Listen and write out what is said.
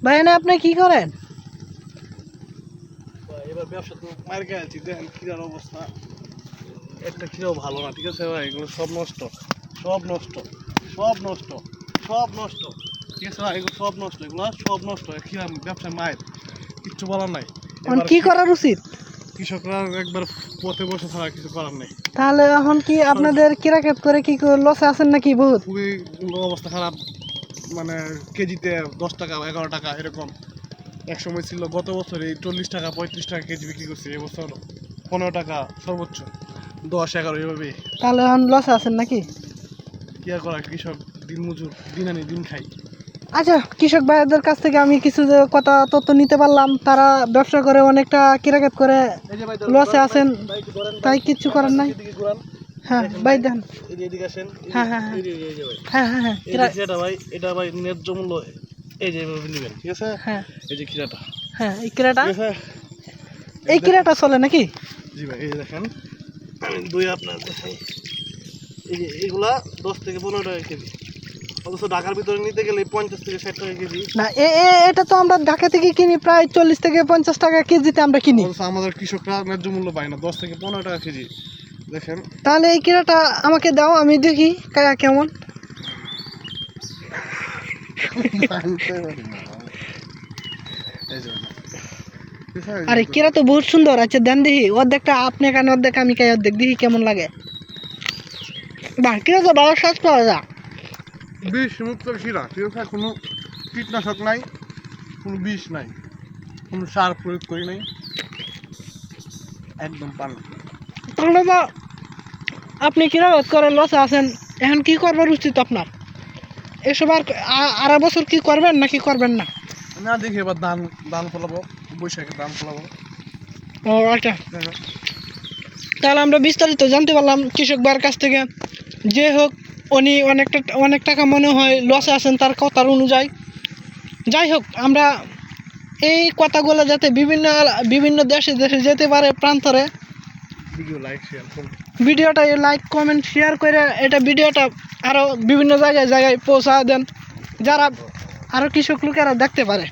ভাই না আপনি কি করেন? এবার ব্যবসা তো মার খেয়েছি, দেখেন কিরার অবস্থা। একটা কিরাও ভালো না, ঠিক আছে ভাই? এগুলো সব নষ্ট, সব নষ্ট, সব নষ্ট, সব নষ্ট, ঠিক আছে ভাই? এগুলো সব নষ্ট, এগুলো সব নষ্ট। কিরাম ব্যবসা মায়ের কিচ্ছু বলার নাই। এখন কি করার উচিত? কৃষকরা একবার পথে বসে ছাড়া কিছু করার নেই। তাহলে এখন কি আপনাদের কিরাকেত করে কি লসে আছেন নাকি বহুত? খুবই অবস্থা খারাপ, মানে কেজিতে 10 টাকা 11 টাকা এরকম। এক সময় ছিল গত বছর এই 40 টাকা 35 টাকা কেজি বিক্রি করছে, এবছর 15 টাকা সর্বোচ্চ, 10-11 এভাবে। তাহলে এখন লসে আছেন নাকি? কি আর করা, কৃষক দিন মজুর, দিন আনি দিন খাই। আচ্ছা, কৃষক ভাইদের কাছ থেকে আমি কিছু যে কথা তথ্য নিতে পারলাম, তারা ব্যবসা করে অনেকটা কিরাকেত করে লসে আছেন, তাই কিচ্ছু করার নাই। হ্যাঁ ভাই দেন। হ্যাঁ হ্যাঁ হ্যাঁ হ্যাঁ হ্যাঁ হ্যাঁ এটা ভাই, এটা ভাই ন্যায্য মূল্য এই যে এভাবে নেবেন, ঠিক আছে? হ্যাঁ এই যে খিরাটা, হ্যাঁ এই কিরাটা, ঠিক আছে? এই কিরাটা চলে নাকি? জি ভাই, এই যে দেখেন আমি দুই আপনার দেখেন, এই যে এগুলা 10 থেকে 15 টাকা কেজি, অথচ ঢাকার ভিতরে নিতে গেলে 50 থেকে 60 টাকা কেজি। না এটা তো আমরা ঢাকা থেকে কিনি প্রায় 40 থেকে 50 টাকা কেজিতে আমরা কিনি। অথচ আমাদের কৃষকরা ন্যায্য মূল্য পায় না, 10 থেকে 15 টাকা কেজি। দেখেন তাহলে এই কিরাটা আমাকে দাও, আমি দেখি কেমন। আরে কিরা তো বহুত সুন্দর। আচ্ছা দেন দেখি, অর্ধেকটা আপনি খান, অর্ধেক আমি খাই, অর্ধেক দেখি কেমন লাগে। বাহ, কিরা তো ভালো স্বাদ পাওয়া যায়। বিষ মুক্ত শিরা, ঠিক আছে? কোনো কীটনাশক নাই, কোনো বিষ নাই, কোনো সার প্রয়োগ করি নাই, একদম পানি। তাহলে তো আপনি কিরা করে লসে আছেন, এখন কি করবার উচিত আপনার? এসব আর বছর কি করবেন নাকি করবেন না? না, দেখি এবার ধান ধান ফলাবো, বৈশাখে ধান ফলাবো। ও আচ্ছা, তাহলে আমরা বিস্তারিত জানতে পারলাম কৃষক ভাইয়ের কাছ থেকে। যে হোক, উনি অনেক টাকা মনে হয় লসে আছেন তার কথার অনুযায়ী। যাই হোক, আমরা এই কথাগুলো যাতে বিভিন্ন দেশে দেশে যেতে পারে প্রান্তরে, ভিডিওটা লাইক কমেন্ট শেয়ার করে এটা ভিডিওটা আরও বিভিন্ন জায়গায় পৌঁছা দেন, যারা আরও কৃষক লোকেরা দেখতে পারে।